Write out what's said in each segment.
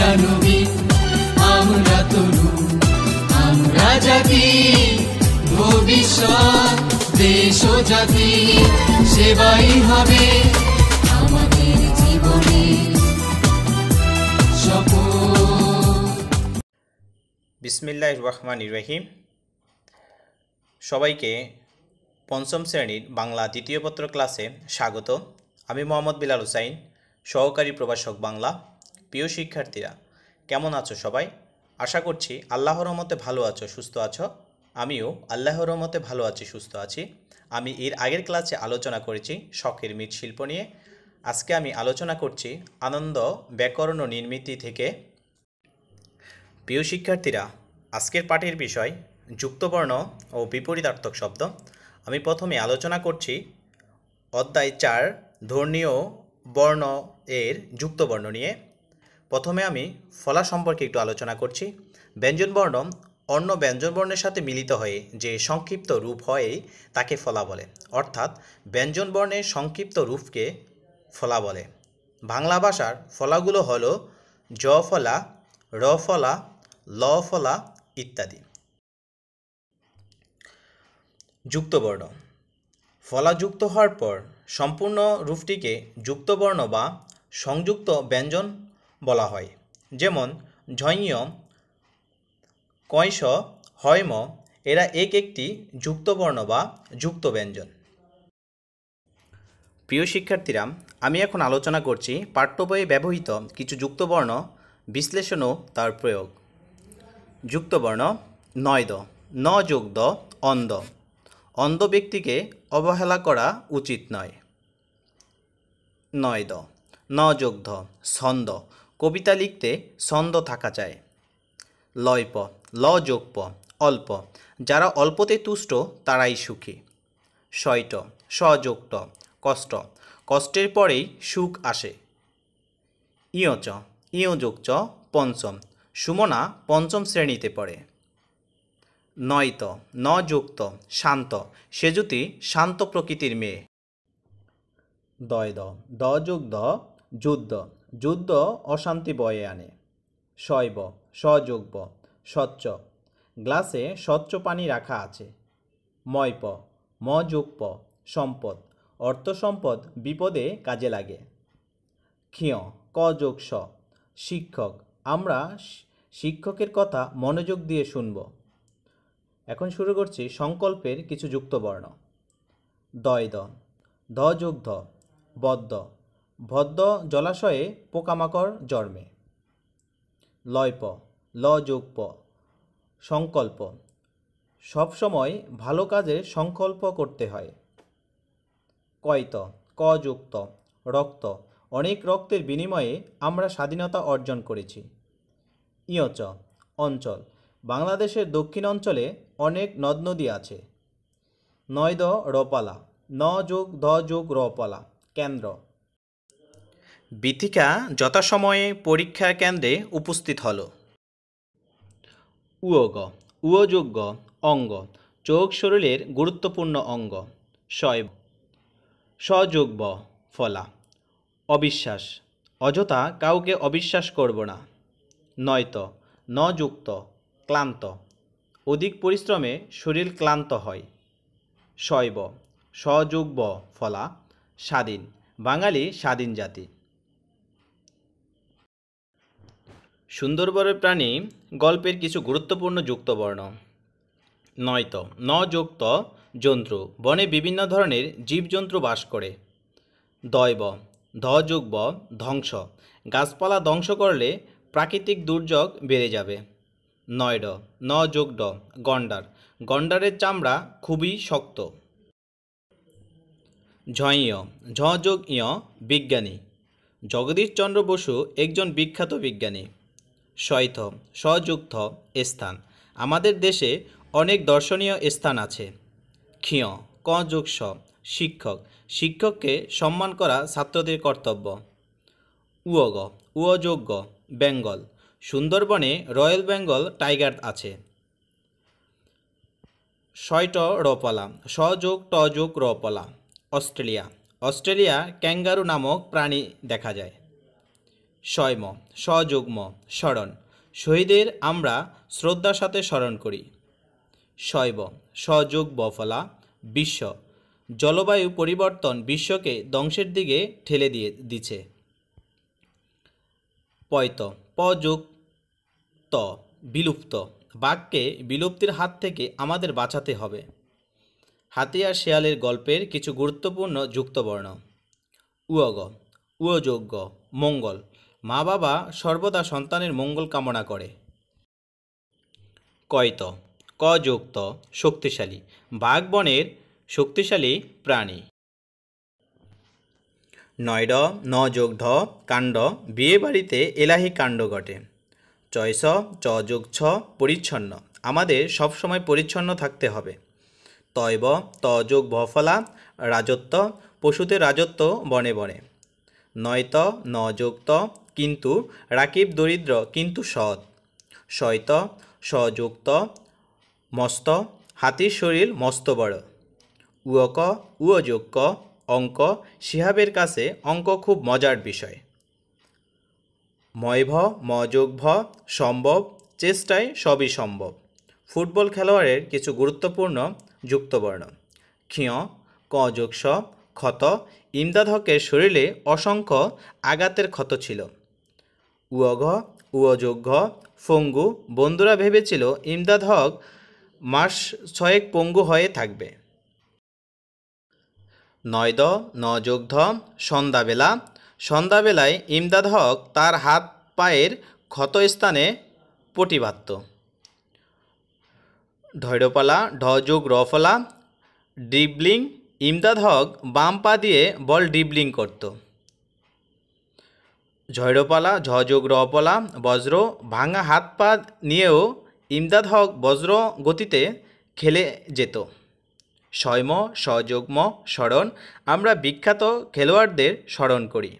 আমরা নবীন, আমরা তরুণ, আমরা জাতি, ভবিষ্যৎ দেশ ও জাতি সেবাই হবে আমাদের জীবনে শপথ। বিসমিল্লাহির রহমানির রহিম। সবাইকে পঞ্চম শ্রেণীর বাংলা দ্বিতীয় পত্র ক্লাসে স্বাগত। আমি মোহাম্মদ বিলাল হুসাইন, সহকারী প্রভাষক বাংলা। প্রিয় শিক্ষার্থীরা, কেমন আছো সবাই? আশা করছি আল্লাহর রহমতে ভালো আছো, সুস্থ আছো। আমিও আল্লাহর রহমতে ভালো আছি, সুস্থ আছি। আমি এর আগের ক্লাসে আলোচনা করেছি শখের মৃৎশিল্প নিয়ে। আজকে আমি আলোচনা করছি আনন্দ ব্যাকরণ ও নির্মিতি থেকে। প্রিয় শিক্ষার্থীরা, আজকের পাঠের বিষয় যুক্তবর্ণ ও বিপরীতার্থক শব্দ। আমি প্রথমে আলোচনা করছি অধ্যায় 4 ধর্মীয় বর্ণ এর যুক্তবর্ণ নিয়ে। প্রথমে আমি ফলা সম্পর্কে একটু আলোচনা করছি। ব্যঞ্জনবর্ণ অন্য ব্যঞ্জনবর্ণের সাথে মিলিত হয়ে যে সংক্ষিপ্ত রূপ হয় তাকে ফলা বলে, অর্থাৎ ব্যঞ্জনবর্ণের সংক্ষিপ্ত রূপকে ফলা বলে। বাংলা ভাষার ফলাগুলো হলো জ ফলা, র ফলা, ল ফলা ইত্যাদি। যুক্তবর্ণ ফলা যুক্ত হওয়ার পর সম্পূর্ণ রূপটিকে যুক্তবর্ণ বা সংযুক্ত ব্যঞ্জন বলা হয়। যেমন ঝঞ, কয়স, হয়ম এরা একটি যুক্তবর্ণ বা যুক্ত ব্যঞ্জন। প্রিয় শিক্ষার্থীরা, আমি এখন আলোচনা করছি পাঠ্য বইয়ে ব্যবহৃত কিছু যুক্তবর্ণ বিশ্লেষণ ও তার প্রয়োগ। যুক্তবর্ণ নয়দ, ন যোগ দ, অন্ধ। অন্ধ ব্যক্তিকে অবহেলা করা উচিত নয়। নয়দ। ন যোগ ধ, ছন্দ। কবিতা লিখতে ছন্দ থাকা চাই। লয়প, ল যোগ প, অল্প। যারা অল্পতে তুষ্ট তারাই সুখী। শয়ট, স যোগ ট, কষ্ট। কষ্টের পরেই সুখ আসে। ইয়চ, ইয় যোগ চ, পঞ্চম। সুমনা পঞ্চম শ্রেণীতে পড়ে। নয়ত, ন যুক্ত, শান্ত। সেজুতি শান্ত প্রকৃতির মেয়ে। দয়দ, দ যোগ দ, যুদ্ধ। যুদ্ধ অশান্তি বয়ে আনে। শৈব, স যোগ ব, স্বচ্ছ। গ্লাসে স্বচ্ছ পানি রাখা আছে। ময়প, ম যোগ প, সম্পদ। অর্থ সম্পদ বিপদে কাজে লাগে। ক্ষিয়, ক যোগ স, শিক্ষক। আমরা শিক্ষকের কথা মনোযোগ দিয়ে শুনব। এখন শুরু করছি সংকল্পের কিছু যুক্তবর্ণ। দয়দ, ধ যোগ ধ, বদ্ধ। বদ্ধ জলাশয়ে পোকামাকড় জন্মে। লয়প, ল যোগ প, সংকল্প। সবসময় ভালো কাজের সংকল্প করতে হয়। কয়ত, ক যোগ ত, রক্ত। অনেক রক্তের বিনিময়ে আমরা স্বাধীনতা অর্জন করেছি। ইয়চ, অঞ্চল। বাংলাদেশের দক্ষিণ অঞ্চলে অনেক নদ নদী আছে। নয়দ রপালা, ন যোগ ধ যোগ রপালা, কেন্দ্র। বীথিকা যথাসময়ে পরীক্ষা কেন্দ্রে উপস্থিত হল। উয়োগ, উয় যোগ গ, অঙ্গ। চোখ শরীরের গুরুত্বপূর্ণ অঙ্গ। শৈব, স যোগ ব, ফলা। অবিশ্বাস, অযথা কাউকে অবিশ্বাস করব না। নয়ত, ন যুক্ত, ক্লান্ত। অধিক পরিশ্রমে শরীর ক্লান্ত হয়। শৈব, স যোগ ব, ফলা। স্বাধীন। বাঙালি স্বাধীন জাতি। সুন্দরবনের প্রাণী গল্পের কিছু গুরুত্বপূর্ণ যুক্তবর্ণ। নয়ত, ন যুক্ত, জন্তু। বনে বিভিন্ন ধরনের জীবজন্তু বাস করে। দয়ব, ধ যোগ ব, ধ্বংস। গাছপালা ধ্বংস করলে প্রাকৃতিক দুর্যোগ বেড়ে যাবে। নয়ড, ন যোগ ড, গন্ডার। গন্ডারের চামড়া খুবই শক্ত। ঝঞ, ঝ যোগ ইয়, বিজ্ঞানী। জগদীশচন্দ্র বসু একজন বিখ্যাত বিজ্ঞানী। শৈথ, স যোগ থ, স্থান। আমাদের দেশে অনেক দর্শনীয় স্থান আছে। ক্ষিয়, ক যোগ স, শিক্ষক। শিক্ষককে সম্মান করা ছাত্রদের কর্তব্য। উয়গ, উয় যোগ গ, বেঙ্গল। সুন্দরবনে রয়্যাল বেঙ্গল টাইগার আছে। শয়ট রপলা, স যোগ ট যোগ রপলা, অস্ট্রেলিয়া। অস্ট্রেলিয়া ক্যাঙ্গারু নামক প্রাণী দেখা যায়। শয়ম সযুগ্ম স্মরণ, শহীদের আমরা শ্রদ্ধার সাথে স্মরণ করি। শৈব সযোগ বফলা বিশ্ব, জলবায়ু পরিবর্তন বিশ্বকে ধ্বংসের দিকে ঠেলে দিচ্ছে। পয়ত পযোগ ত বিলুপ্ত, বাঘকে বিলুপ্তির হাত থেকে আমাদের বাঁচাতে হবে। হাতি আর শেয়ালের গল্পের কিছু গুরুত্বপূর্ণ যুক্তবর্ণ। উয়গ উয়োযোগ্য মঙ্গল, মা বাবা সর্বদা সন্তানের মঙ্গল কামনা করে। কয়ত কযুক্ত শক্তিশালী, বাঘ বনের শক্তিশালী প্রাণী। নয়ড ন যোগ ঢ কাণ্ড, বিয়ে বাড়িতে এলাহি কাণ্ড ঘটে। চয়স চ যোগ ছ পরিচ্ছন্ন, আমাদের সবসময় পরিচ্ছন্ন থাকতে হবে। তয়ব ত যোগ ভফলা রাজত্ব, পশুদের রাজত্ব বনে বনে। নয়ত ন যোগ ত কিন্তু, রাকিব দরিদ্র কিন্তু সৎ। শয়ত সযুক্ত মস্ত, হাতির শরীর মস্ত বড়। উয়ক উয়োযোগ্য অঙ্ক, শিহাবের কাছে অঙ্ক খুব মজার বিষয়। ময়ভ মযোগ ভ সম্ভব, চেষ্টায় সবই সম্ভব। ফুটবল খেলোয়াড়ের কিছু গুরুত্বপূর্ণ যুক্তবর্ণ। ক্ষিয় ক যোগ স ক্ষত, ইমদাদ হকের শরীরে অসংখ্য আঘাতের ক্ষত ছিল। উয়ঘ উয়োযোগ ঘ পঙ্গু, বন্ধুরা ভেবেছিল ইমদাদ হক মাস 6 পঙ্গু হয়ে থাকবে। নয়দ ন যোগ ধ সন্ধ্যাবেলা, সন্ধ্যাবেলায় ইমদাদ হক তার হাত পায়ের ক্ষত স্থানে পটি বাঁধত। ঢৈরপালা ঢ যোগ রফলা ড্রিবলিং, ইমদাদ হক বাম পা দিয়ে বল ড্রিবলিং করত। ঝৈরপালা ঝ যোগ রপলা বজ্র, ভাঙা হাত পা নিয়েও ইমদাদ হক বজ্র গতিতে খেলে যেত। শয়ম সযোগ্ম স্মরণ, আমরা বিখ্যাত খেলোয়াড়দের স্মরণ করি।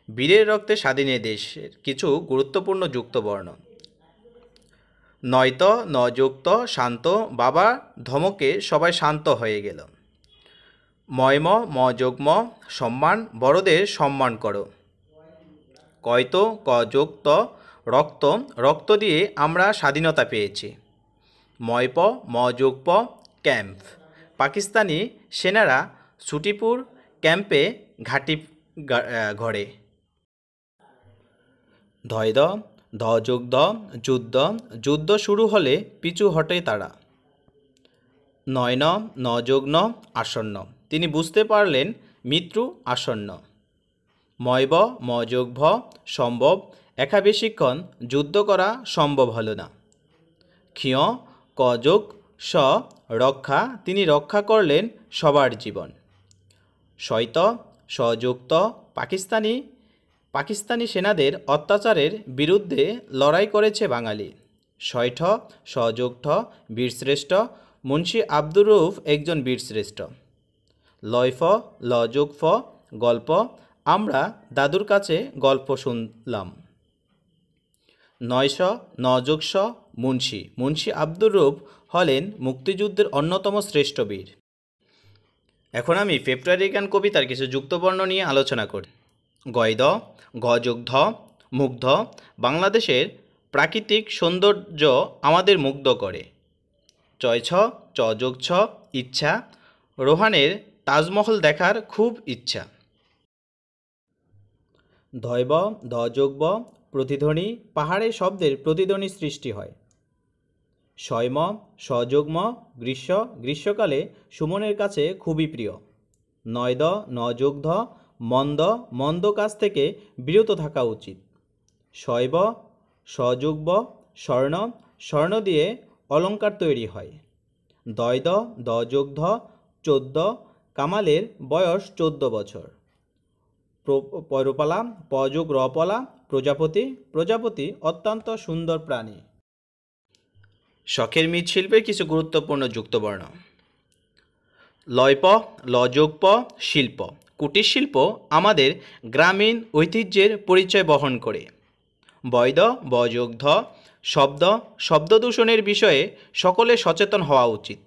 বীরের রক্তে স্বাধীন দেশের কিছু গুরুত্বপূর্ণ যুক্তবর্ণ। নয়ত নযুক্ত শান্ত, বাবা ধমকে সবাই শান্ত হয়ে গেল। ময়ম মযোগ্ম সম্মান, বড়দের সম্মান করো। কয়ত কযুক্ত রক্ত, রক্ত দিয়ে আমরা স্বাধীনতা পেয়েছি। ময়প মযোগ্প ক্যাম্প, পাকিস্তানি সেনারা ছুটিপুর ক্যাম্পে ঘাঁটি ঘরে। ধয়দ ধ যোগ দ যুদ্ধ, যুদ্ধ শুরু হলে পিছু হটে তারা। নয়ন ন যোগ ন আসন্ন, তিনি বুঝতে পারলেন মৃত্যু আসন্ন। ময়ব মযোগ ভ সম্ভব, একা বেশিক্ষণ যুদ্ধ করা সম্ভব হল না। ক্ষিয় কযোগ স রক্ষা, তিনি রক্ষা করলেন সবার জীবন। শয়ত সযুক্ত পাকিস্তানি সেনাদের অত্যাচারের বিরুদ্ধে লড়াই করেছে বাঙালি। শয়ঠ সযুক্ত বীরশ্রেষ্ঠ, মুন্সি আব্দুর রউফ একজন বীরশ্রেষ্ঠ। লয়ফ লযোগ ফ গল্প, আমরা দাদুর কাছে গল্প শুনলাম। নয়শ নযোগ স মুন্সি আব্দুর রউফ হলেন মুক্তিযুদ্ধের অন্যতম শ্রেষ্ঠ বীর। এখন আমি ফেব্রুয়ারি গান কবিতার কিছু যুক্তবর্ণ নিয়ে আলোচনা করি। গয়দ গ যোগ ধ মুগ্ধ, বাংলাদেশের প্রাকৃতিক সৌন্দর্য আমাদের মুগ্ধ করে। চয়ছ চ যোগ ছ ইচ্ছা, রোহানের তাজমহল দেখার খুব ইচ্ছা। ধৈব ধ যোগ ব প্রতিধ্বনি, পাহাড়ে শব্দের প্রতিধ্বনি সৃষ্টি হয়। শয়ম সযোগ্ম গ্রীষ্মকালে সুমনের কাছে খুবই প্রিয়। নয়দ ন যোগ ধ মন্দ, মন্দ কাজ থেকে বিরত থাকা উচিত। শৈব সযোগ্ব স্বর্ণ দিয়ে অলঙ্কার তৈরি হয়। দয়দ দ যোগ ধ 14, কামালের বয়স 14 বছর। পৈরপালা পযোগ রপলা প্রজাপতি অত্যন্ত সুন্দর প্রাণী। শখের মৃৎশিল্পের কিছু গুরুত্বপূর্ণ যুক্তবর্ণ। লয়প লযোগ প শিল্প, কুটির শিল্প আমাদের গ্রামীণ ঐতিহ্যের পরিচয় বহন করে। বৈদ বযোগ ধ শব্দ দূষণের বিষয়ে সকলে সচেতন হওয়া উচিত।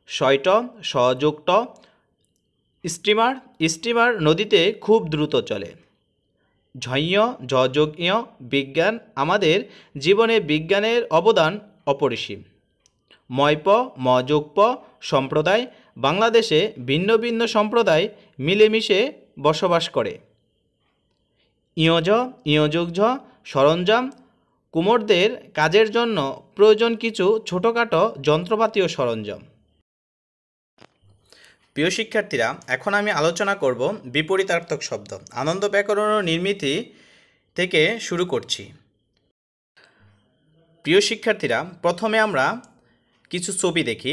শয়ট সযোগ ট স্টিমার নদীতে খুব দ্রুত চলে। ঝঞ ঝযোগ ইয় বিজ্ঞান, আমাদের জীবনে বিজ্ঞানের অবদান অপরিসীম। ময়প মযোগ প সম্প্রদায়, বাংলাদেশে ভিন্ন ভিন্ন সম্প্রদায় মিলেমিশে বসবাস করে। ইয়জ ইয়যোগ ঝ সরঞ্জাম, কুমোরদের কাজের জন্য প্রয়োজন কিছু ছোটোখাটো যন্ত্রপাতি ও সরঞ্জাম। প্রিয় শিক্ষার্থীরা, এখন আমি আলোচনা করব বিপরীতার্থক শব্দ। আনন্দ ব্যাকরণ ও নির্মিতি থেকে শুরু করছি। প্রিয় শিক্ষার্থীরা, প্রথমে আমরা কিছু ছবি দেখি।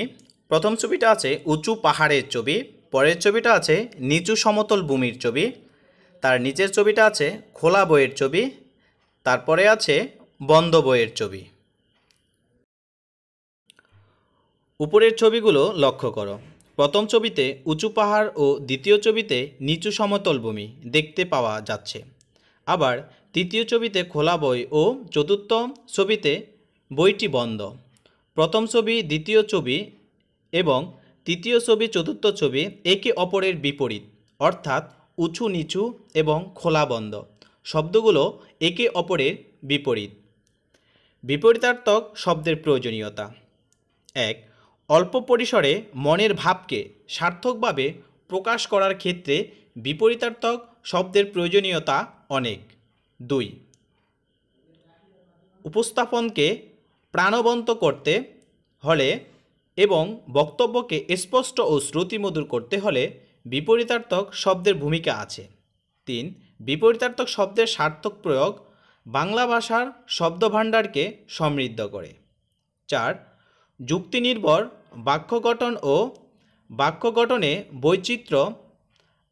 প্রথম ছবিটা আছে উঁচু পাহাড়ের ছবি, পরের ছবিটা আছে নিচু সমতল ভূমির ছবি, তার নিচের ছবিটা আছে খোলা বইয়ের ছবি, তারপরে আছে বন্ধ বইয়ের ছবি। উপরের ছবিগুলো লক্ষ্য করো। প্রথম ছবিতে উঁচু পাহাড় ও দ্বিতীয় ছবিতে নিচু সমতল ভূমি দেখতে পাওয়া যাচ্ছে। আবার তৃতীয় ছবিতে খোলা বই ও চতুর্থ ছবিতে বইটি বন্ধ। প্রথম ছবি দ্বিতীয় ছবি এবং তৃতীয় ছবি চতুর্থ ছবি একে অপরের বিপরীত, অর্থাৎ উঁচু নিচু এবং খোলা বন্ধ শব্দগুলো একে অপরের বিপরীত। বিপরীতার্থক শব্দের প্রয়োজনীয়তা। 1. অল্প পরিসরে মনের ভাবকে সার্থকভাবে প্রকাশ করার ক্ষেত্রে বিপরীতার্থক শব্দের প্রয়োজনীয়তা অনেক। 2. উপস্থাপনকে প্রাণবন্ত করতে হলে এবং বক্তব্যকে স্পষ্ট ও শ্রুতিমধুর করতে হলে বিপরীতার্থক শব্দের ভূমিকা আছে। 3. বিপরীতার্থক শব্দের সার্থক প্রয়োগ বাংলা ভাষার শব্দভাণ্ডারকে সমৃদ্ধ করে। 4. যুক্তিনির্ভর বাক্য গঠন ও বাক্য গঠনে বৈচিত্র্য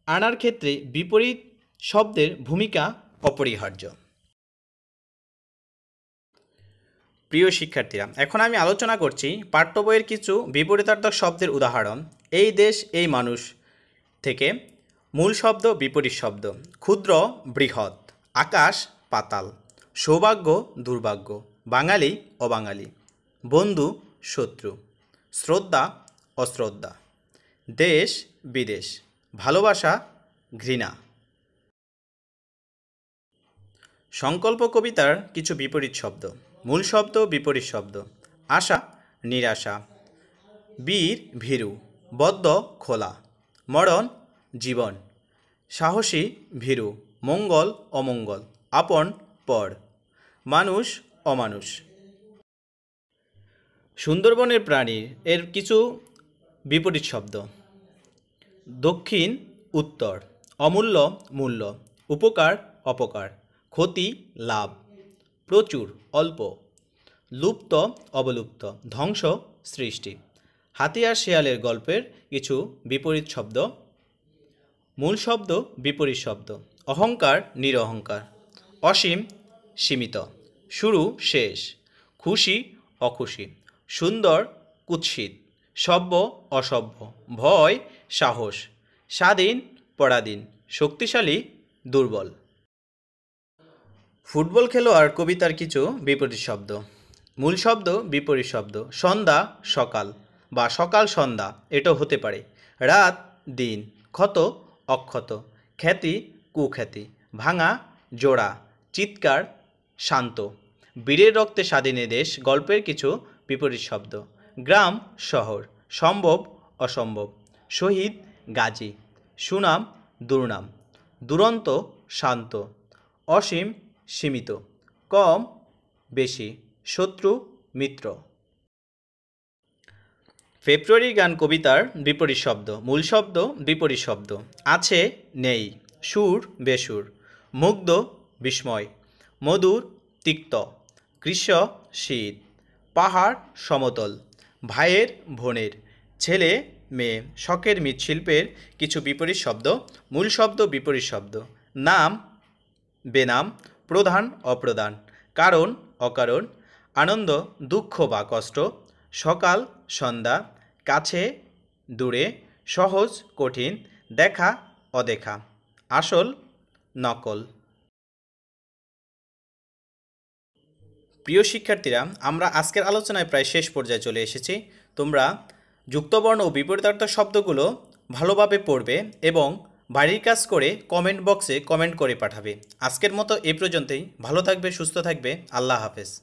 আনার ক্ষেত্রে বিপরীত শব্দের ভূমিকা অপরিহার্য। প্রিয় শিক্ষার্থীরা, এখন আমি আলোচনা করছি পাঠ্য বইয়ের কিছু বিপরীতার্থক শব্দের উদাহরণ। এই দেশ এই মানুষ থেকে মূল শব্দ বিপরীত শব্দ। ক্ষুদ্র বৃহৎ, আকাশ পাতাল, সৌভাগ্য দুর্ভাগ্য, বাঙালি অবাঙালি, বন্ধু শত্রু, শ্রদ্ধা অশ্রদ্ধা, দেশ বিদেশ, ভালোবাসা ঘৃণা। সংকল্প কবিতার কিছু বিপরীত শব্দ। মূল শব্দ বিপরীত শব্দ। আশা নিরাশা, বীর ভীরু, বদ্ধ খোলা, মরণ জীবন, সাহসী ভীরু, মঙ্গল অমঙ্গল, আপন পর, মানুষ অমানুষ। সুন্দরবনের প্রাণী এর কিছু বিপরীত শব্দ। দক্ষিণ উত্তর, অমূল্য মূল্য, উপকার অপকার, ক্ষতি লাভ, প্রচুর অল্প, লুপ্ত অবলুপ্ত, ধ্বংস সৃষ্টি। হাতি আর শেয়ালের গল্পের কিছু বিপরীত শব্দ। মূল শব্দ বিপরীত শব্দ। অহংকার নিরহংকার, অসীম সীমিত, শুরু শেষ, খুশি অখুশি, সুন্দর কুৎসিত, সভ্য অসভ্য, ভয় সাহস, স্বাধীন পরাধীন, শক্তিশালী দুর্বল। ফুটবল খেলোয়াড় কবিতার কিছু বিপরীত শব্দ। মূল শব্দ বিপরীত শব্দ। সন্ধ্যা সকাল বা সকাল সন্ধ্যা এটাও হতে পারে। রাত দিন, ক্ষত অক্ষত, খ্যাতি কুখ্যাতি, ভাঙা জোড়া, চিৎকার শান্ত। বীরের রক্তে স্বাধীন দেশ গল্পের কিছু বিপরীত শব্দ। গ্রাম শহর, সম্ভব অসম্ভব, শহীদ গাজী, সুনাম দুর্নাম, দুরন্ত শান্ত, অসীম সীমিত, কম বেশি, শত্রু মিত্র। ফেব্রুয়ারি গান কবিতার বিপরীত শব্দ। মূল শব্দ বিপরীত শব্দ। আছে নেই, সুর বেসুর, মুগ্ধ বিস্ময়, মধুর তিক্ত, গ্রীষ্ম শীত, পাহাড় সমতল, ভাইয়ের বোনের, ছেলে মেয়ে। শখের মৃৎশিল্পের কিছু বিপরীত শব্দ। মূল শব্দ বিপরীত শব্দ। নাম বেনাম, প্রধান অপ্রধান, কারণ অকারণ, আনন্দ দুঃখ বা কষ্ট, সকাল সন্ধ্যা, কাছে দূরে, সহজ কঠিন, দেখা অদেখা, আসল নকল। প্রিয় শিক্ষার্থীরা, আমরা আজকের আলোচনায় প্রায় শেষ পর্যায়ে চলে এসেছি। তোমরা যুক্তবর্ণ ও বিপরীতার্থক শব্দগুলো ভালোভাবে পড়বে এবং বাড়ির কাজ করে কমেন্ট বক্সে কমেন্ট করে পাঠাবে। আজকের মতো এ পর্যন্তই। ভালো থাকবে, সুস্থ থাকবে। আল্লাহ হাফেজ।